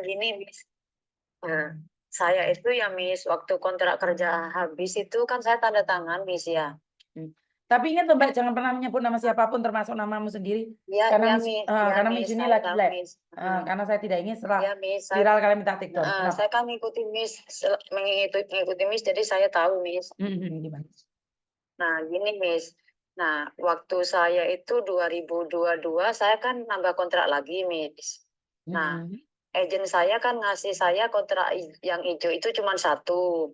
gini, Miss. Nah, saya itu ya, Miss, waktu kontrak kerja habis itu kan saya tanda tangan, Miss ya. Tapi ingat Mbak, jangan pernah menyebut nama siapapun termasuk namamu sendiri. Iya, Karena iya, Miss, Miss. Iya, karena Miss. Miss ini Saya lagi tahu, live. Miss. Karena saya tidak ingin setelah Iya, Miss. viral kalian minta take down. Kenapa? Saya kan ngikuti Miss, mengikuti Miss, jadi saya tahu, Miss. Gimana? Nah, gini, Miss. Nah, waktu saya itu 2022, saya kan nambah kontrak lagi, Miss. Nah, agen saya kan ngasih saya kontrak yang hijau itu cuma satu.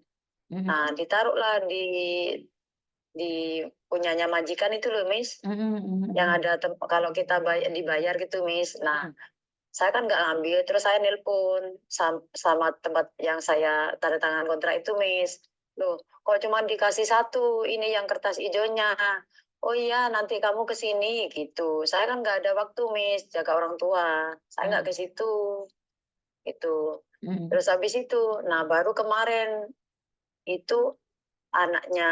Nah, ditaruhlah di punyanya majikan itu loh, Miss. Yang ada kalau kita dibayar gitu, Miss. Nah, saya kan nggak ngambil, terus saya nelpon sama tempat yang saya tanda tangan kontrak itu, Miss. Loh, kok cuma dikasih satu, ini yang kertas hijaunya. Oh iya, nanti kamu ke sini gitu. Saya kan nggak ada waktu, Miss, jaga orang tua. Saya nggak ke situ. Itu. Terus habis itu, nah baru kemarin itu anaknya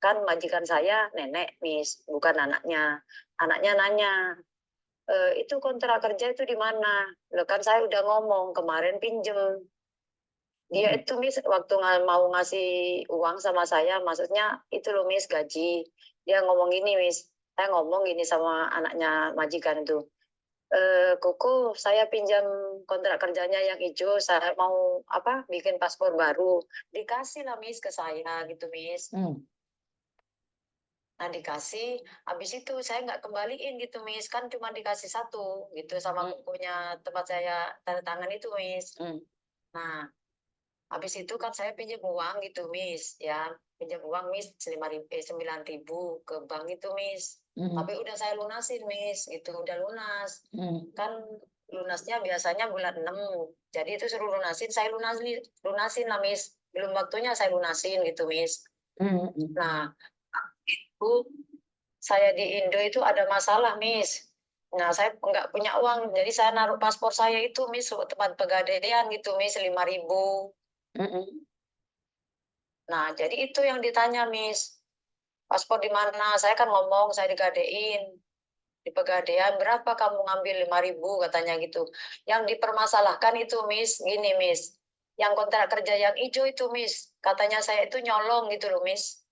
kan majikan saya nenek, Miss, bukan anaknya. Anaknya nanya, itu kontrak kerja itu di mana? Loh kan saya udah ngomong kemarin pinjem. Dia itu, Miss, waktu mau ngasih uang sama saya, maksudnya itu loh, Miss, gaji. Dia ngomong gini, Miss. Saya ngomong gini sama anaknya majikan itu. Koko, saya pinjam kontrak kerjanya yang hijau, saya mau bikin paspor baru. Dikasih lah, Miss, ke saya gitu, Miss. Nah, dikasih, habis itu saya nggak kembaliin gitu, Miss. Kan cuma dikasih satu gitu sama bukunya tempat saya tanda tangan itu, Miss. Nah, habis itu kan saya pinjam uang gitu, Miss. Ya, pinjam uang, Miss, 9.000 ke bank itu, Miss. Tapi udah saya lunasin, Miss. Gitu, udah lunas. Kan lunasnya biasanya bulan 6. Jadi itu suruh lunasin, saya lunasin lah, Miss. Belum waktunya saya lunasin gitu, Miss. Nah, itu saya di Indo itu ada masalah, Miss. Nah, saya nggak punya uang, jadi saya naruh paspor saya itu, Miss, tempat pegadaian gitu, Miss, 5.000. Nah, jadi itu yang ditanya, Miss. Paspor di mana? Saya kan ngomong, saya digadein. Di pegadaian, berapa kamu ngambil 5.000, katanya gitu. Yang dipermasalahkan itu, Miss, gini, Miss. Yang kontrak kerja yang hijau itu, Miss. Katanya saya itu nyolong gitu loh, Miss.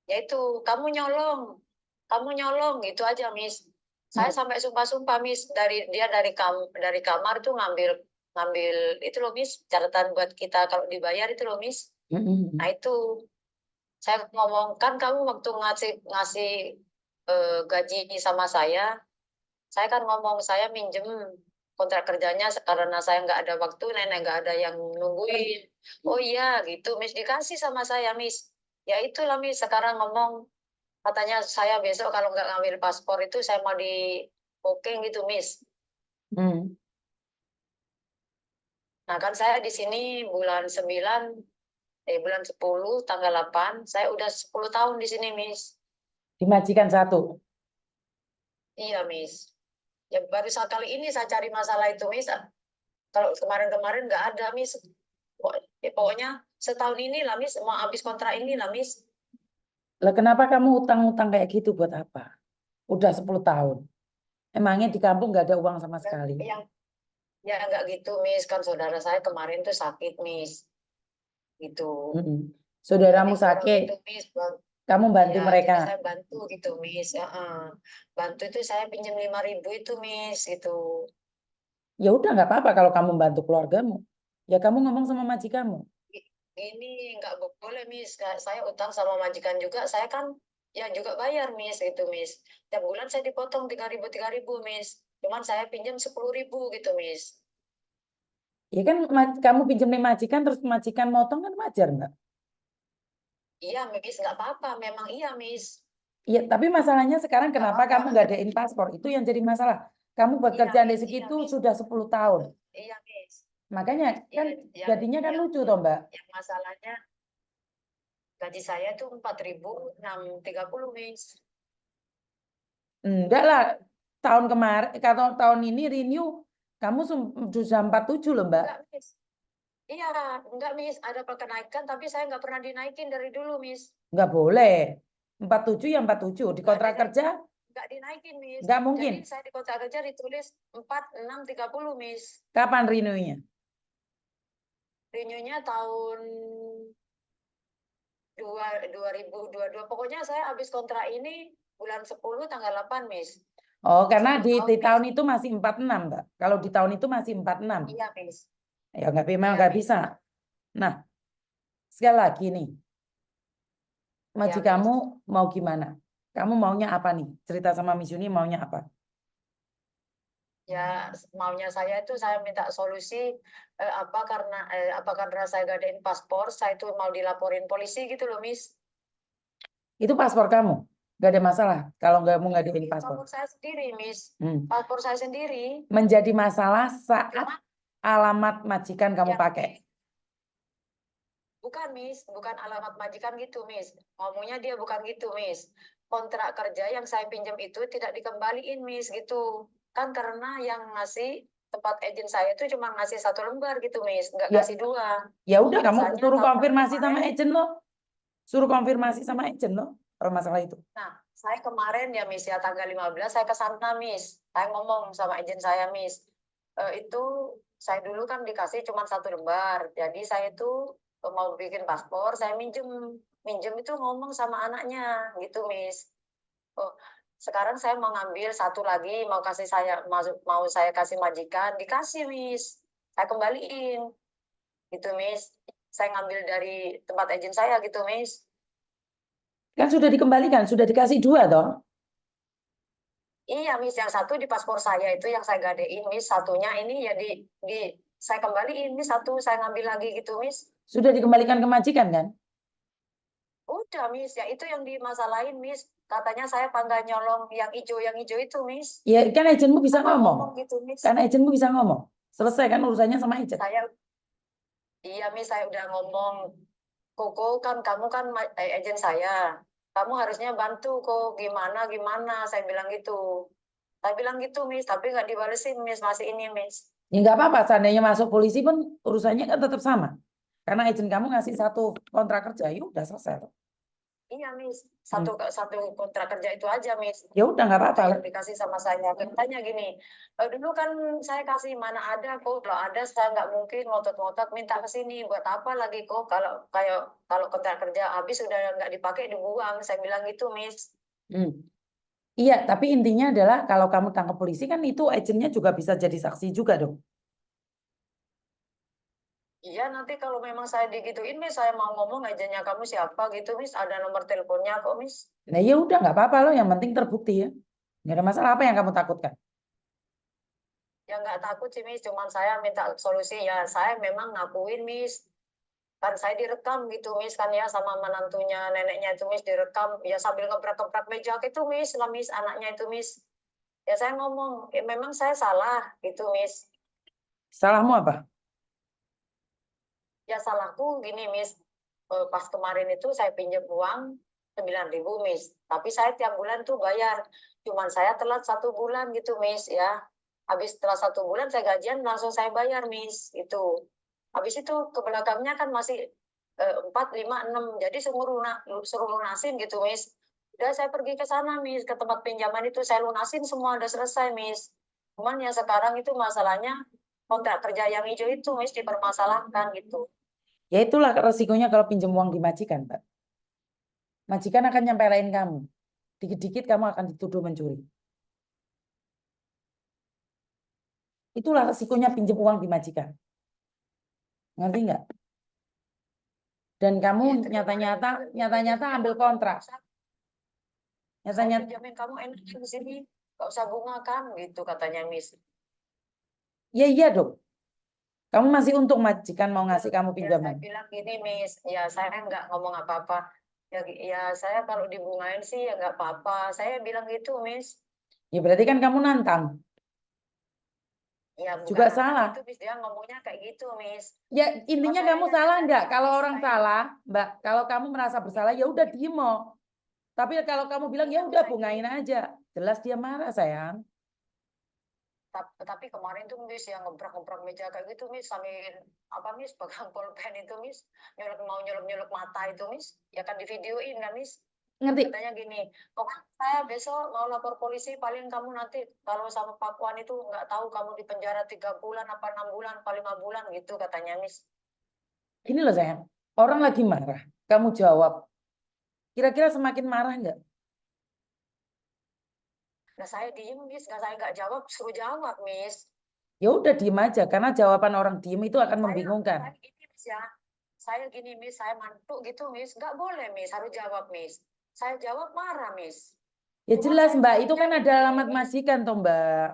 Yaitu kamu nyolong gitu aja, Miss. Saya sampai sumpah-sumpah, Miss, dari kamar tuh ngambil itu loh, Miss, catatan buat kita kalau dibayar itu loh, Miss. Nah, itu saya ngomong, kan kamu waktu ngasih gaji sama saya kan ngomong saya minjem kontrak kerjanya karena saya nggak ada waktu, nenek nggak ada yang nungguin. Oh iya gitu, Miss, dikasih sama saya, Miss. Ya itulah, Miss, sekarang ngomong katanya saya besok kalau nggak ngambil paspor itu saya mau di booking gitu, Miss. Nah, kan saya di sini bulan 10 tanggal 8, saya udah 10 tahun di sini, Miss. Dimajikan satu. Iya, Miss. Ya baru sekali ini saya cari masalah itu, Miss. Kalau kemarin-kemarin nggak ada, Miss. Pokoknya setahun ini lah, Miss. Mau habis kontrak ini lah, Miss. Lah kenapa kamu utang-utang kayak gitu buat apa? Udah 10 tahun. Emangnya di kampung nggak ada uang sama sekali? Ya nggak gitu, Miss. Kan saudara saya kemarin tuh sakit, Miss. Gitu. Saudaramu Jadi sakit, gitu, Miss. kamu bantu Ya, mereka. jadi saya bantu gitu, Miss. Bantu itu saya pinjam 5.000 itu, Miss. Gitu. Ya udah nggak apa-apa kalau kamu bantu keluargamu. Ya kamu ngomong sama majikanmu. Ini nggak boleh, Miss. Saya utang sama majikan juga. Saya kan ya juga bayar, Miss. Gitu, Miss. Tiap bulan saya dipotong 3.000, Miss. Cuman saya pinjam 10.000 gitu, Miss. Ya kan kamu pinjam nih majikan terus majikan motong kan wajar nggak? Iya, Miss. Nggak apa-apa. Memang iya, Miss. Iya, tapi masalahnya sekarang Nggak kenapa apa-apa. kamu nggak adain paspor? Itu yang jadi masalah. Kamu Iya, bekerja di Miss. Iya, segitu Miss. sudah 10 tahun. Iya, Miss. Makanya kan Ya, jadinya kan lucu toh, Mbak. yang masalahnya gaji saya tuh 4.630, Miss. Enggak lah, tahun kemarin, kalau tahun ini renew, kamu sudah 47 loh, Mbak. Enggak, Miss. Iya, enggak, Miss. Ada kenaikan, tapi saya nggak pernah dinaikin dari dulu, Miss. Enggak boleh. 47 ya 47. Di Nggak kontrak ada. kerja nggak dinaikin, Miss. Nggak mungkin. Jadi saya di kontrak kerja ditulis 4630, Miss. Kapan renewnya? Renew-nya tahun 2022. Pokoknya saya habis kontrak ini bulan 10 tanggal 8, Miss. Oh, karena 10 di tahun, tahun Miss. itu masih 46, Mbak. Kalau di tahun itu masih 46. Iya, Miss. Ya memang Iya, nggak Miss. bisa. Nah, sekali lagi nih, Iya, majikanmu Miss. mau gimana? Kamu maunya apa nih? Cerita sama Miss Yuni maunya apa? Ya, maunya saya itu saya minta solusi apa karena saya gadain paspor, saya itu mau dilaporin polisi gitu loh, Miss. Itu paspor kamu. Nggak ada masalah kalau nggak mau ngadain Ini paspor. paspor saya sendiri, Miss. Hmm. Paspor saya sendiri. Menjadi masalah saat Cuma alamat majikan kamu ya, pakai. bukan, Miss, bukan alamat majikan gitu, Miss. Ngomongnya dia bukan gitu, Miss. Kontrak kerja yang saya pinjam itu tidak dikembaliin, Miss, gitu. Kan karena yang ngasih tempat agent saya itu cuma ngasih 1 lembar gitu, Miss, nggak Ya, ngasih 2. ya udah kamu Sisanya suruh tahun konfirmasi sama kemarin. agent lo. Suruh konfirmasi sama agent lo kalau masalah itu. Nah, saya kemarin ya, Miss, ya tanggal 15 saya ke sana, Miss. Saya ngomong sama agent saya, Miss. Itu saya dulu kan dikasih cuma 1 lembar. Jadi saya itu mau bikin paspor, saya minjem. Minjem itu ngomong sama anaknya gitu, Miss. Oh, sekarang saya mau ngambil satu lagi, mau saya kasih majikan, dikasih, Miss. Saya kembaliin gitu, Miss. Saya ngambil dari tempat agent saya gitu, Miss. Kan sudah dikembalikan, sudah dikasih 2 toh. Iya, Miss, yang satu di paspor saya itu yang saya gadein, Miss. Satunya ini ya di saya kembaliin, Miss. Satu saya ngambil lagi gitu, Miss. Sudah dikembalikan ke majikan kan? Udah, Miss. Ya itu yang dimasalahin, Miss. Katanya saya pangga nyolong yang hijau itu, Miss. Ya kan agentmu bisa Apa ngomong. ngomong gitu, Miss. Kan agentmu bisa ngomong. Selesai kan urusannya sama agent. Iya, Miss, saya udah ngomong. Koko kan kamu kan agent saya. Kamu harusnya bantu kok gimana gimana. Saya bilang gitu. Saya bilang gitu, Miss. Tapi nggak dibalesin, Miss. Masih ini, Miss. Ya nggak apa-apa, seandainya masuk polisi pun urusannya kan tetap sama. Karena agent kamu ngasih 1 kontrak kerja, ya udah selesai. Iya, Miss. Hmm. Satu kontrak kerja itu aja, Miss. Ya udah nggak apa-apa. Yang dikasih sama saya. Katanya gini, dulu kan saya kasih mana ada kok. Kalau ada saya nggak mungkin ngotot-ngotot minta ke sini. Buat apa lagi kok? Kalau kontrak kerja habis udah nggak dipakai dibuang. Saya bilang gitu, Miss. Hmm. Iya, tapi intinya adalah kalau kamu tangkap polisi kan itu agentnya juga bisa jadi saksi juga dong. Iya, nanti kalau memang saya digituin, Miss, saya mau ngomong agennya kamu siapa gitu, Miss. Ada nomor teleponnya kok, Miss. Nah ya udah nggak apa-apa loh, yang penting terbukti ya. Nggak ada masalah, apa yang kamu takutkan? Ya nggak takut sih, Miss. Cuman saya minta solusi ya. Saya memang ngakuin, Miss. Kan saya direkam gitu, Miss, kan ya sama menantunya neneknya itu, Miss, direkam ya sambil ngebrak-ngebrak meja itu, Miss, lah, Miss, anaknya itu, Miss. Ya saya ngomong, memang saya salah gitu, Miss. Salahmu apa? Ya salahku gini, Miss. Pas kemarin itu saya pinjam uang 9.000, Miss. Tapi saya tiap bulan tuh bayar. Cuman saya telat 1 bulan gitu, Miss, ya. Habis setelah 1 bulan saya gajian langsung saya bayar, Miss. Itu. Habis itu ke belakangnya kan masih 4, 5, 6. Jadi suruh lunasin gitu, Miss. Udah saya pergi ke sana, Miss. Ke tempat pinjaman itu saya lunasin semua. Udah selesai, Miss. Cuman ya sekarang itu masalahnya kontrak kerja yang hijau itu, Miss, dipermasalahkan gitu. Ya itulah resikonya kalau pinjam uang di majikan, Pak. Majikan akan nyempelin kamu. Dikit-dikit kamu akan dituduh mencuri. Itulah resikonya pinjam uang di majikan. Ngerti nggak? Dan kamu Iya, itu kemarin nyata-nyata ambil kontrak. saya Nyata-nyata, pinjamin kamu enaknya di sini, nggak usah bunga kan, gitu katanya, Miss. ya iya dong. Kamu masih untung majikan mau ngasih kamu Ya saya pinjaman. bilang gini, Miss, ya saya nggak ngomong apa-apa. Ya saya kalau dibungain sih ya nggak apa-apa. Saya bilang gitu, Miss. Ya berarti kan kamu nantang. Ya Juga nggak nantang salah. gitu, Miss. Dia ngomongnya kayak gitu, Miss. Ya Cuma intinya saya kamu yang salah nggak? nyari Kalau Miss. orang Saya, salah, Mbak, kalau kamu merasa bersalah ya udah diem. Tapi kalau kamu bilang ya iya, Miss, udah saya bungain diem. aja. Jelas dia marah, sayang. Tapi kemarin tuh, Miss, yang ngebrak-ngebrak meja kayak gitu, Miss, sambil apa, Miss, pegang pulpen itu, Miss, mau nyolok-nyolok mata itu, Miss, ya kan di videoin kan, Miss. Ngerti? Katanya gini, pokoknya saya besok mau lapor polisi, paling kamu nanti kalau sama Pakuan itu nggak tahu kamu di penjara 3 bulan, apa 6 bulan, apa 5 bulan gitu katanya, Miss. Gini loh sayang, orang lagi marah, kamu jawab. Kira-kira semakin marah nggak? Nah saya diem, Miss, saya nggak jawab, suruh jawab, Miss. Ya udah diem aja, karena jawaban orang diem itu akan membingungkan. Saya gini, Miss ya, saya gini, Miss, saya mantuk gitu, Miss, nggak boleh, Miss, harus jawab, Miss. Saya jawab marah, Miss. Ya Cuman jelas saya Mbak, itu kan maunya ada gini, alamat Miss. majikan toh Mbak.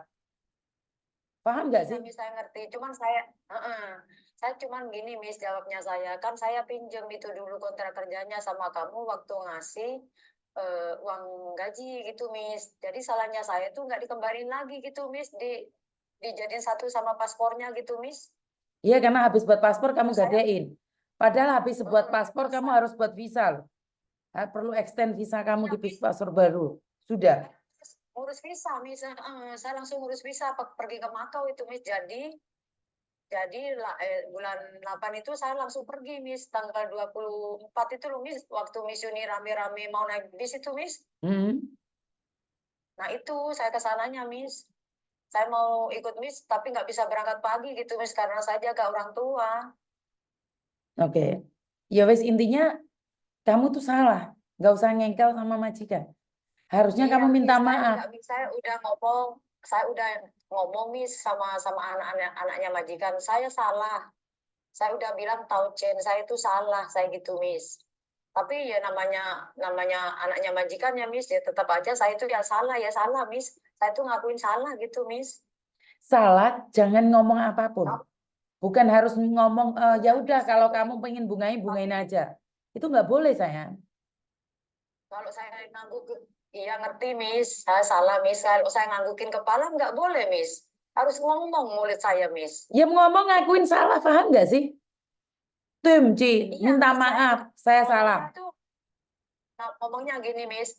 Paham nggak Iya, sih? Miss, saya ngerti. Cuman saya cuman gini, Miss, jawabnya saya. Kan saya pinjem itu dulu kontrak kerjanya sama kamu waktu ngasih uang gaji gitu, Miss. Jadi salahnya saya tuh nggak dikembarin lagi gitu, Miss. Dijadiin satu sama paspornya gitu, Miss. Iya, karena habis buat paspor kamu Terus saya, gadein. Padahal habis buat paspor terus kamu saya, harus buat visa loh. Perlu extend visa kamu iya, di Miss. paspor baru. Sudah. Ngurus visa, Miss. Saya langsung ngurus visa pergi ke Makau itu, Miss. Jadi bulan 8 itu saya langsung pergi, Miss. Tanggal 24 itu loh, Miss. Waktu Miss Yuni rame-rame mau naik bis itu, Miss. Hmm. Nah itu saya ke sananya, Miss. Saya mau ikut Miss, tapi nggak bisa berangkat pagi gitu, Miss. Karena saya jaga orang tua. Oke. Ya wes intinya kamu tuh salah. Nggak usah ngengkel sama majikan. Harusnya Iya, kamu minta Miss. maaf. Saya udah ngomong. Saya udah ngomong, Miss, sama sama anaknya majikan. Saya salah. Saya udah bilang Tauchen, saya itu salah. Saya gitu, Miss. Tapi ya namanya namanya anaknya majikan ya, Miss, ya tetap aja saya itu ya salah, Miss. Saya tuh ngakuin salah gitu, Miss. Salah, jangan ngomong apapun. Kalau Bukan harus ngomong, ya enggak, udah Miss, kalau kamu pengen bungain, bungain tapi aja. Itu nggak boleh sayang. kalau saya ngangguk, iya ngerti, Miss, saya salah, Miss. Kalau saya nganggukin kepala nggak boleh, Miss. Harus ngomong mulut saya, Miss. Ya ngomong ngakuin salah, paham nggak sih? Ci, Iya, minta Miss, saya maaf, saya salah. ngomongnya tuh ngomongnya gini, Miss.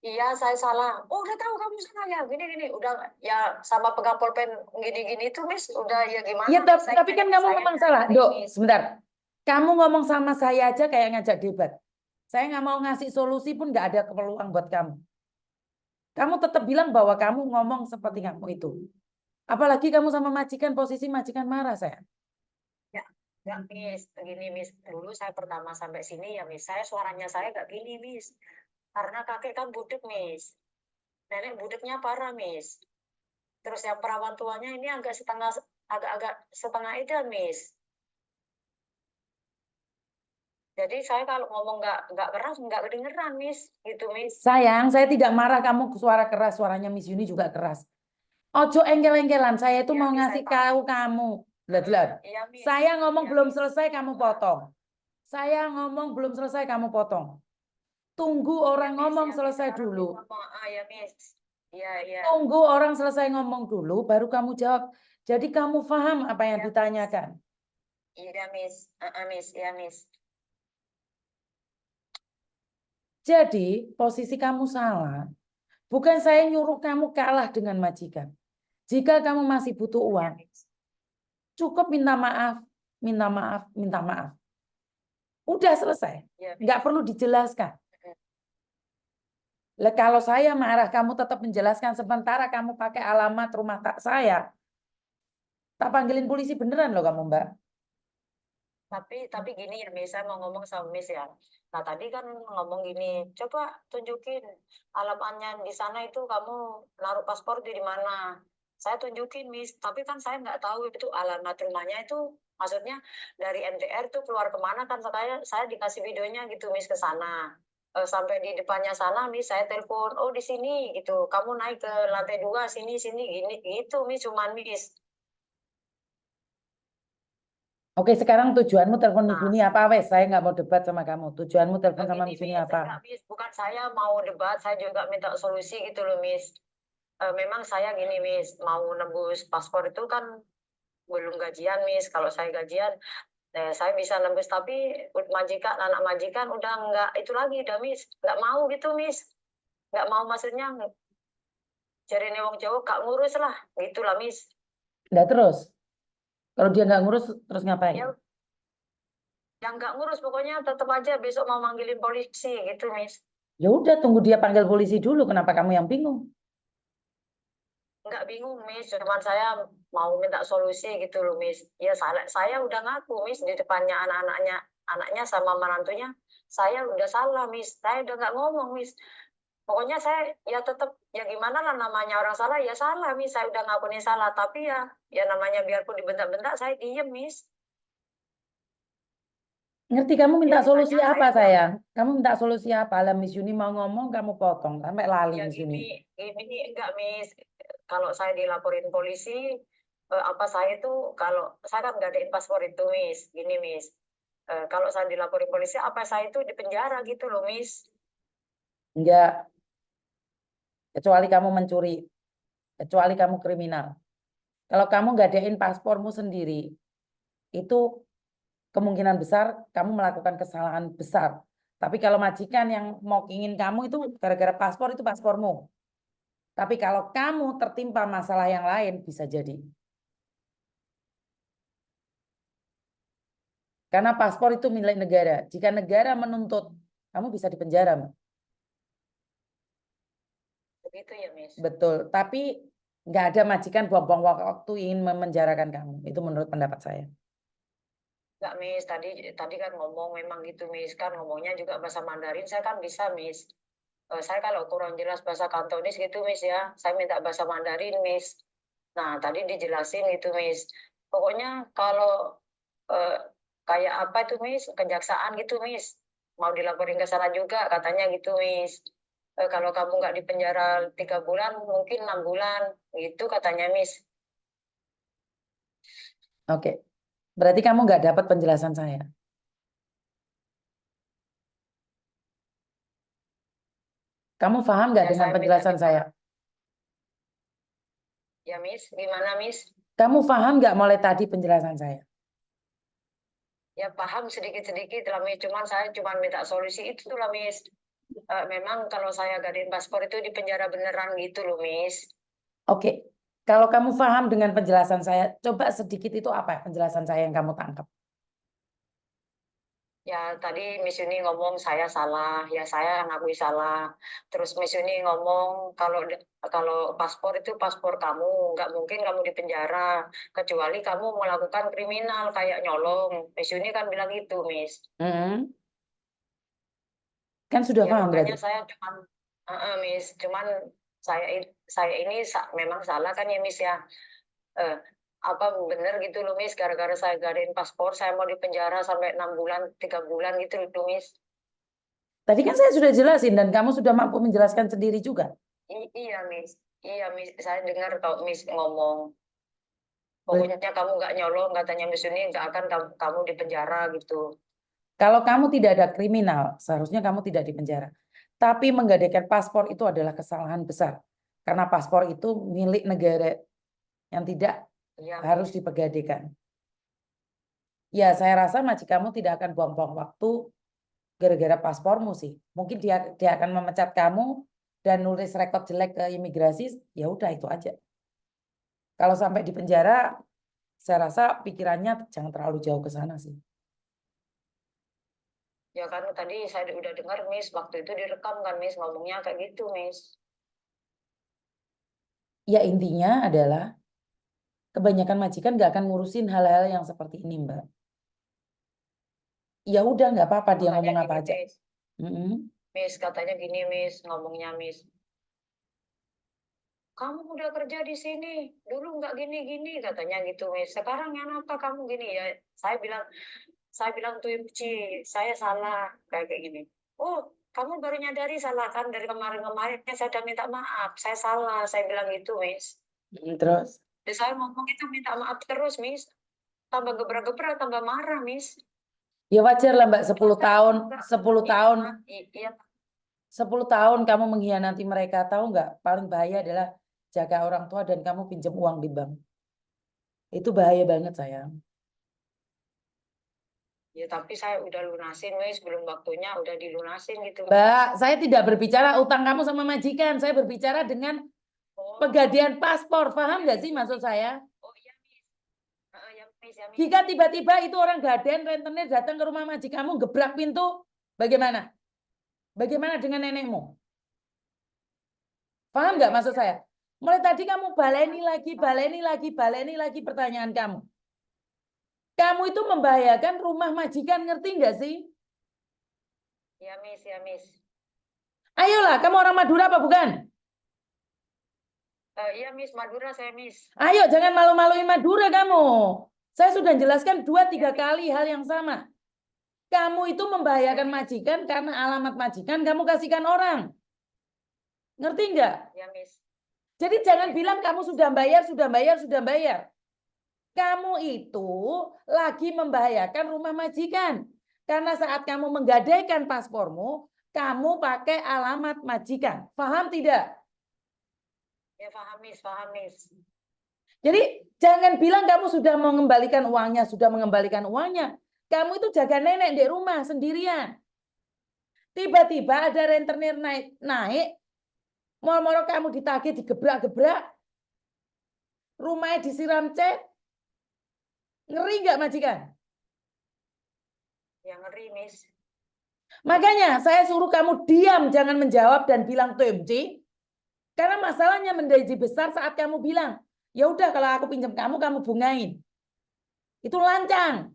Iya, saya salah. Oh, udah tahu kamu salah ya. Gini, udah ya sama pegang pulpen gini-gini itu, Miss. Udah ya Ya, gimana, Miss? tapi kan kamu Saya memang salah. ngerti, Dok, Miss. sebentar. Kamu ngomong sama saya aja kayak ngajak debat. Saya nggak mau ngasih solusi pun nggak ada peluang buat kamu. Kamu tetap bilang bahwa kamu ngomong seperti kamu itu. Apalagi kamu sama majikan, posisi majikan marah saya. Ya, enggak, Miss. Gini, Miss. Dulu saya pertama sampai sini ya, Miss. Suaranya saya enggak gini, Miss. Karena kakek kan budek, Miss. Nenek budeknya parah, Miss. Terus yang perawan tuanya ini agak-agak setengah edan, Miss. Jadi saya kalau ngomong nggak keras nggak kedengeran, Miss. Gitu, Miss. Sayang, saya tidak marah kamu suara keras, suaranya Miss Yuni juga keras. Ojo engkel-engkelan, saya itu Iya, mau Miss, saya ngasih paham. tahu kamu. Lihat. Iya, Miss. Saya ngomong Iya, belum Miss. selesai, kamu potong. Saya ngomong belum selesai, kamu potong. Tunggu Iya, orang Miss. ngomong Iya, Miss. selesai Sekarang dulu. Miss ngomong, ya, Miss. Iya, iya. Tunggu orang selesai ngomong dulu, baru kamu jawab. Jadi kamu paham apa yang Iya, Miss. ditanyakan. Iya, Miss. Miss. Iya, Miss. Jadi posisi kamu salah. Bukan saya nyuruh kamu kalah dengan majikan. Jika kamu masih butuh Iya, uang, Miss. cukup minta maaf, minta maaf, minta maaf. Udah selesai. Iya, Nggak Miss. perlu dijelaskan. Lah, kalau saya marah, kamu tetap menjelaskan sementara kamu pakai alamat rumah tak saya. Tak panggilin polisi beneran loh kamu, Mbak. Tapi gini ya, Miss, saya mau ngomong sama Miss ya. Nah, tadi kan ngomong gini, coba tunjukin alamatnya di sana itu kamu naruh paspor di mana. Saya tunjukin, Miss, tapi kan saya nggak tahu itu alamat rumahnya itu maksudnya dari MTR tuh keluar kemana kan saya dikasih videonya gitu, Miss, ke sana. Sampai di depannya sana, Miss, saya telepon, oh di sini gitu, kamu naik ke lantai 2 sini sini gini gitu, Miss, cuman Miss. Oke, sekarang tujuanmu telepon Miss Nah, Yuni apa, wes? Saya nggak mau debat sama kamu. Tujuanmu telepon sama Gini, Miss Yuni Miss, apa? enggak, Miss, bukan saya mau debat, saya juga minta solusi gitu loh, Miss. Memang saya gini, Miss, mau nembus paspor itu kan belum gajian, Miss. Kalau saya gajian, saya bisa nembus, tapi anak majikan udah enggak itu lagi, udah, Miss. Enggak mau gitu, Miss. Enggak mau maksudnya, cari wong Jawa, gak ngurus lah, gitulah, Miss. Nggak terus. Kalau dia nggak ngurus, terus ngapain? Ya, yang nggak ngurus, pokoknya tetap aja besok mau manggilin polisi gitu, Miss. Ya udah tunggu dia panggil polisi dulu. Kenapa kamu yang bingung? Nggak bingung, Miss. Cuman saya mau minta solusi gitu loh, Miss. Ya saya udah ngaku, Miss, di depannya anaknya sama menantunya. Saya udah salah, Miss. Saya udah nggak ngomong, Miss. Pokoknya saya ya tetap ya gimana lah, namanya orang salah ya salah, Miss. Saya udah ngakuin salah, tapi ya namanya biarpun dibentak-bentak saya diem, Miss. Ngerti kamu Ya minta solusi ditanya saya apa juga sayang? Kamu minta solusi apa? Lah Miss Yuni mau ngomong kamu potong sampai lali ya Miss Yuni. gini enggak, Miss. Kalau saya dilaporin polisi, apa saya itu kalau saya kan nggak adain paspor itu, Miss. Gini, Miss. Kalau saya dilaporin polisi, apa saya itu di penjara gitu loh, Miss. Enggak, kecuali kamu mencuri, kecuali kamu kriminal. Kalau kamu ngadain paspormu sendiri, itu kemungkinan besar kamu melakukan kesalahan besar. Tapi kalau majikan yang mau ingin kamu itu gara-gara paspor itu paspormu. Tapi kalau kamu tertimpa masalah yang lain bisa jadi. Karena paspor itu milik negara. Jika negara menuntut, kamu bisa dipenjara, Mbak. Begitu ya, Miss. Betul. Tapi nggak ada majikan buang-buang waktu ingin memenjarakan kamu. Itu menurut pendapat saya. Enggak, Miss. Tadi kan ngomong memang gitu, Miss. Kan ngomongnya juga bahasa Mandarin, saya kan bisa, Miss. Saya kalau kurang jelas bahasa Kantonis gitu, Miss ya. Saya minta bahasa Mandarin, Miss. Nah, tadi dijelasin gitu, Miss. Pokoknya kalau eh, kayak apa itu, Miss, kejaksaan gitu, Miss. Mau dilaporin ke sana juga, katanya gitu, Miss. Kalau kamu nggak di penjara 3 bulan, mungkin 6 bulan, gitu katanya, Miss. Oke. Berarti kamu nggak dapat penjelasan saya. Kamu paham nggak Ya, dengan saya minta penjelasan saya? ya, Miss. Gimana, Miss? Kamu paham nggak mulai tadi penjelasan saya? Ya, paham sedikit-sedikit lah, Miss. Saya cuma minta solusi itu lah, Miss. Memang kalau saya gadain paspor itu di penjara beneran gitu loh, Miss. Oke. Kalau kamu paham dengan penjelasan saya, coba sedikit itu apa penjelasan saya yang kamu tangkap? Ya, tadi Miss Yuni ngomong saya salah, ya saya ngakui salah. Terus Miss Yuni ngomong kalau paspor itu paspor kamu, nggak mungkin kamu di penjara, kecuali kamu melakukan kriminal kayak nyolong. Miss Yuni kan bilang gitu, Miss. Mm-mm. Kan sudah Ya paham makanya berarti. saya Miss, cuman saya ini memang salah kan ya, Miss ya. Eh, apa bener gitu loh, Miss, gara-gara saya gadain paspor saya mau dipenjara sampai 6 bulan 3 bulan gitu loh, Miss. Tadi kan saya sudah jelasin dan kamu sudah mampu menjelaskan sendiri juga. Iya, Miss. Iya, Miss. Saya dengar kalau Miss ngomong. Ber- Pokoknya kamu nggak nyolong, katanya Miss ini nggak akan kamu di penjara gitu. Kalau kamu tidak ada kriminal, seharusnya kamu tidak dipenjara. Tapi menggadaikan paspor itu adalah kesalahan besar. Karena paspor itu milik negara yang tidak Iya, harus Miss. dipegadaikan. Ya, saya rasa majikanmu tidak akan buang-buang waktu gara-gara paspormu sih. Mungkin dia akan memecat kamu dan nulis rekod jelek ke imigrasi, ya udah itu aja. Kalau sampai di penjara, saya rasa pikirannya jangan terlalu jauh ke sana sih. Ya kan tadi saya udah dengar, Miss, waktu itu direkam kan, Miss, ngomongnya kayak gitu, Miss. Ya intinya adalah kebanyakan majikan nggak akan ngurusin hal-hal yang seperti ini, Mbak. Ya udah nggak apa-apa Ya dia makanya ngomong apa gini, aja. Miss. Mm-mm. Miss, katanya gini, Miss, ngomongnya, Miss. Kamu udah kerja di sini, dulu nggak gini-gini, katanya gitu, Miss. Sekarang yang apa kamu gini ya? Saya bilang tuh, Ci, saya salah kayak gini. Oh, kamu baru nyadari salah kan dari kemarin-kemarinnya saya udah minta maaf. Saya salah, saya bilang gitu, Miss. Terus, Dan saya ngomong itu minta maaf terus, Miss. Tambah gebrak-gebrak, tambah marah, Miss. ya wajar lah Mbak, Cuman 10 saya tahun, ngomong enggak, 10 iya, tahun, Mak. Iya, 10 tahun kamu mengkhianati mereka, tahu nggak? Paling bahaya adalah jaga orang tua dan kamu pinjam uang di bank. Itu bahaya banget sayang. ya tapi saya udah lunasin, Miss. Belum waktunya udah dilunasin gitu, Mbak, Miss. saya tidak berbicara utang kamu sama majikan. Saya berbicara dengan Oh, pegadian paspor. Paham iya, nggak iya, sih maksud Miss. saya? Oh, iya, Miss. Ya, Miss, ya, Jika Miss. tiba-tiba itu orang gaden rentenir datang ke rumah majikanmu, gebrak pintu, bagaimana? Bagaimana dengan nenekmu? Paham nggak maksud saya? Mulai tadi kamu baleni lagi pertanyaan kamu. Kamu itu membahayakan rumah majikan, ngerti nggak sih? Ya, Miss, ya, Miss. Ayolah, kamu orang Madura apa bukan? Iya, Miss, Madura saya, Miss. Ayo, jangan malu-maluin Madura kamu. Saya sudah jelaskan 2-3 Ya, Miss. kali hal yang sama. Kamu itu membahayakan Ya, Miss. majikan karena alamat majikan kamu kasihkan orang. Ngerti nggak? Ya, Miss. Jadi jangan Miss, bilang ngerti, kamu Miss. sudah bayar, sudah bayar, sudah bayar. Kamu itu lagi membahayakan rumah majikan. Karena saat kamu menggadaikan paspormu, kamu pakai alamat majikan. Paham tidak? Ya, paham, Miss, paham, Miss. Jadi jangan bilang kamu sudah mengembalikan uangnya, sudah mengembalikan uangnya. Kamu itu jaga nenek di rumah sendirian. Tiba-tiba ada rentenir naik, moro-moro kamu ditagih, digebrak-gebrak, rumahnya disiram cat. Ngeri nggak majikan? Ya, ngeri, Miss. Makanya saya suruh kamu diam, jangan menjawab dan bilang TMC. Karena masalahnya menjadi besar saat kamu bilang, ya udah kalau aku pinjam kamu, kamu bungain. Itu lancang.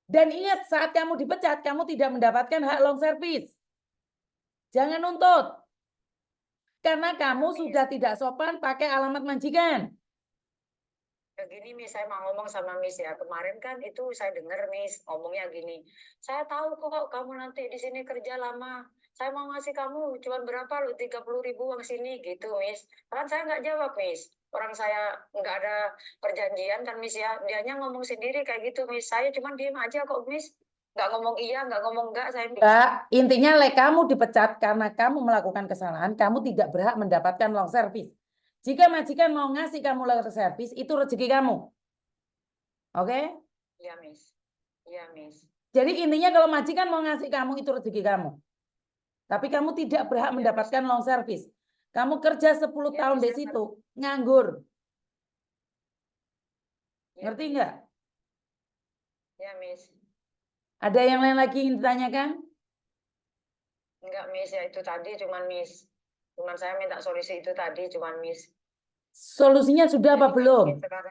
Dan ingat, saat kamu dipecat, kamu tidak mendapatkan hak long service. Jangan nuntut. Karena kamu sudah tidak sopan pakai alamat majikan. Ya, gini, Miss, saya mau ngomong sama Miss ya. Kemarin kan itu saya dengar Miss ngomongnya gini. Saya tahu kok kamu nanti di sini kerja lama. Saya mau ngasih kamu cuma berapa lu 30.000 uang sini gitu, Miss. Kan saya nggak jawab, Miss. Orang saya nggak ada perjanjian kan, Miss ya. Dianya ngomong sendiri kayak gitu, Miss. Saya cuma diem aja kok, Miss. Nggak ngomong iya, nggak ngomong enggak, saya, Miss. Mbak, intinya kamu dipecat karena kamu melakukan kesalahan, kamu tidak berhak mendapatkan long service. Jika majikan mau ngasih kamu long service, itu rezeki kamu. Oke? Iya, Miss. Iya, Miss. Jadi intinya kalau majikan mau ngasih kamu, itu rezeki kamu. Tapi kamu tidak berhak Iya, Miss. mendapatkan long service. Kamu kerja 10 Iya, tahun Miss, di saya situ, nganggur. Iya, Ngerti Miss. nggak? Iya, Miss. Ada yang lain lagi yang ditanyakan? Enggak, Miss, ya itu tadi cuman Miss. Cuman saya minta solusi itu tadi cuman Miss. Solusinya sudah apa Jadi kalau belum? Miss sekarang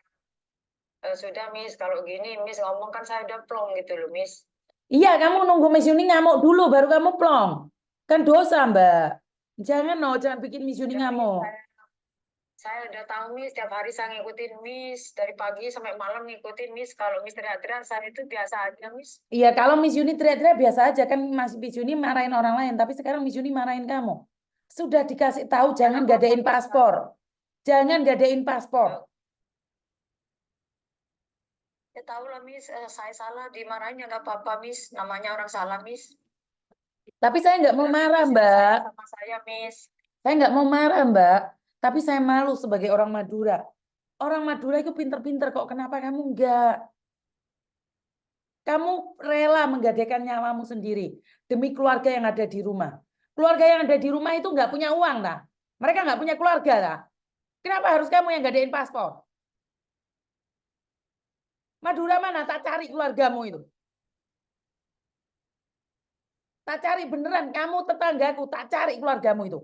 sudah Miss, kalau gini Miss ngomong kan saya udah plong gitu loh Miss. Iya, kamu nunggu Miss Yuni ngamuk dulu, baru kamu plong. Kan dosa, Mbak. Jangan, no, jangan bikin Miss Yuni Udah Miss, ngamuk. saya udah tahu Miss, tiap hari saya ngikutin Miss dari pagi sampai malam ngikutin Miss. Kalau Miss teriak-teriak saya itu biasa aja Miss. Iya, kalau Miss Yuni teriak-teriak biasa aja kan, Mas Miss Yuni marahin orang lain, tapi sekarang Miss Yuni marahin kamu. Sudah dikasih tahu Ya jangan nggak apa-apa gadain Miss. paspor. Jangan gadain paspor. Ya tahu lah Miss, saya salah dimarahin ya nggak apa-apa Miss. Namanya orang salah Miss. Tapi saya nggak mau Bilangin marah, Miss yang Mbak. sayang sama saya Miss. Saya nggak mau marah, Mbak. Tapi saya malu sebagai orang Madura. Orang Madura itu pinter-pinter kok. Kenapa kamu enggak? Kamu rela menggadaikan nyawamu sendiri demi keluarga yang ada di rumah. Keluarga yang ada di rumah itu nggak punya uang, lah. Mereka nggak punya keluarga, lah. Kenapa harus kamu yang gadain paspor? Madura mana? Tak cari keluargamu itu. Tak cari beneran. Kamu tetanggaku, tak cari keluargamu itu.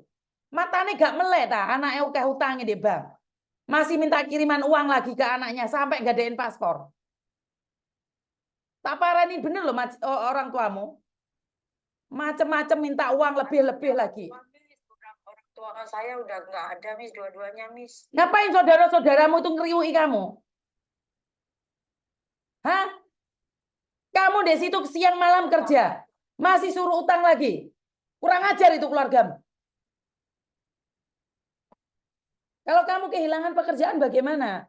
Matanya gak melek, tak? Anaknya ukeh hutangnya di bank. Masih minta kiriman uang lagi ke anaknya sampai gadain paspor. Tak parani bener loh orang tuamu. Macem-macem minta uang lebih-lebih lagi. Orang tua saya udah nggak ada Miss, dua-duanya Miss. Ngapain saudara-saudaramu itu ngeriui kamu? Hah? Kamu di situ siang malam kerja. Masih suruh utang lagi. Kurang ajar itu keluargamu. Kalau kamu kehilangan pekerjaan bagaimana?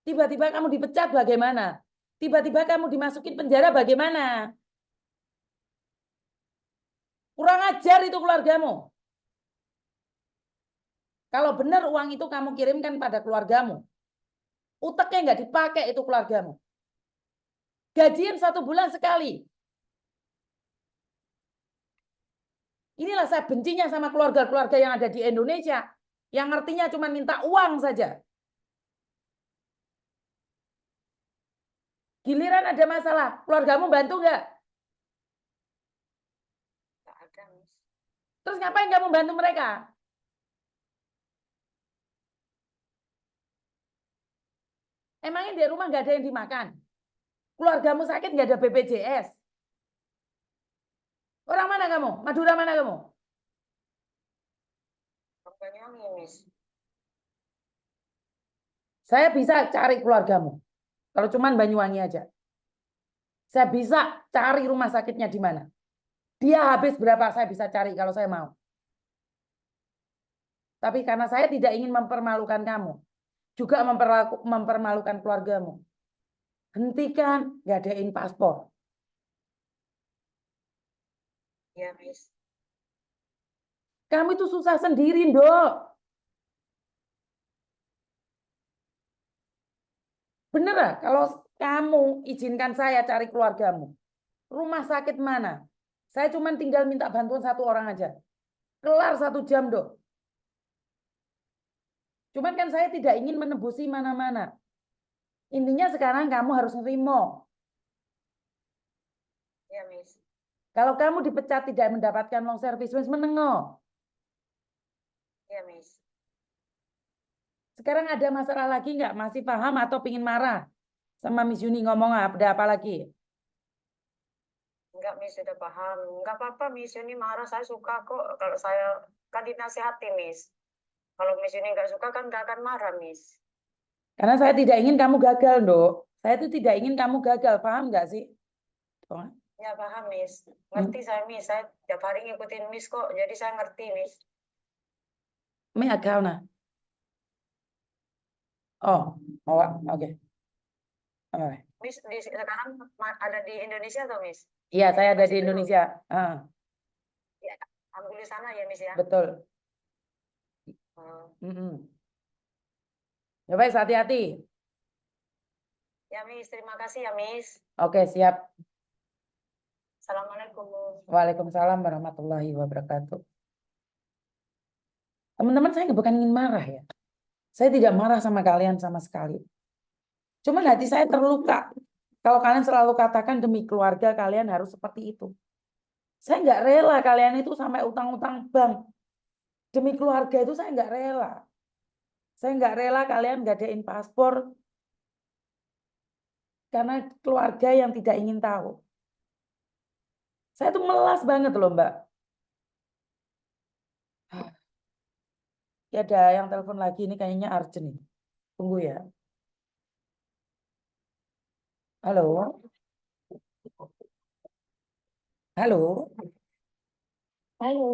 Tiba-tiba kamu dipecat bagaimana? Tiba-tiba kamu dimasukin penjara bagaimana? Kurang ajar itu keluargamu. Kalau benar uang itu kamu kirimkan pada keluargamu. Uteknya nggak dipakai itu keluargamu. Gajian 1 bulan sekali. Inilah saya bencinya sama keluarga-keluarga yang ada di Indonesia. Yang ngertinya cuma minta uang saja. Giliran ada masalah, keluargamu bantu nggak? Terus ngapain kamu bantu mereka? Emangnya di rumah nggak ada yang dimakan? Keluargamu sakit nggak ada BPJS? Orang mana kamu? Madura mana kamu? Banyuwangi, Miss. Saya bisa cari keluargamu. Kalau cuman Banyuwangi aja. Saya bisa cari rumah sakitnya di mana. Dia habis berapa saya bisa cari kalau saya mau. Tapi karena saya tidak ingin mempermalukan kamu. Juga mempermalukan keluargamu. Hentikan ngadain paspor. Ya, Miss. Kamu itu susah sendiri, Dok. Bener lah, kalau kamu izinkan saya cari keluargamu. Rumah sakit mana? Saya cuma tinggal minta bantuan satu orang aja. Kelar 1 jam, Dok. Cuman kan saya tidak ingin menembusi mana-mana. Intinya sekarang kamu harus nerimo. Ya, Miss. Kalau kamu dipecat tidak mendapatkan long service, wis menengo. Ya, Miss. Sekarang ada masalah lagi nggak? Masih paham atau pingin marah? Sama Miss Yuni ngomong ada apa lagi? Enggak, Miss, sudah paham. Enggak apa-apa, Miss Yuni marah. Saya suka kok. Kalau saya kan dinasihati, Miss. Kalau Miss Yuni nggak suka kan nggak akan marah, Miss. Karena saya tidak ingin kamu gagal, Dok. Saya itu tidak ingin kamu gagal, paham nggak sih? Ya, paham, Miss. Hmm. Ngerti saya, Miss. Saya tiap hari ngikutin Miss kok. Jadi saya ngerti, Miss. Me agak nah. Oh, oke. Oke. Miss sekarang ada di Indonesia atau Miss? Iya, saya ada di Masih belum? Indonesia. Ya, ambil di sana ya, Miss ya. Betul. Hmm. Ya, baik, hati-hati. Ya, Miss. Terima kasih ya, Miss. Oke, siap. Assalamualaikum. Waalaikumsalam warahmatullahi wabarakatuh. Teman-teman, saya bukan ingin marah ya. Saya tidak marah sama kalian sama sekali. Cuman hati saya terluka. Kalau kalian selalu katakan demi keluarga kalian harus seperti itu. Saya nggak rela kalian itu sampai utang-utang bank. Demi keluarga itu saya nggak rela. Saya nggak rela kalian ngadain paspor karena keluarga yang tidak ingin tahu. Saya tuh melas banget loh, Mbak. Ya ada yang telepon lagi ini kayaknya urgent nih. Tunggu ya. Halo. Halo. Halo,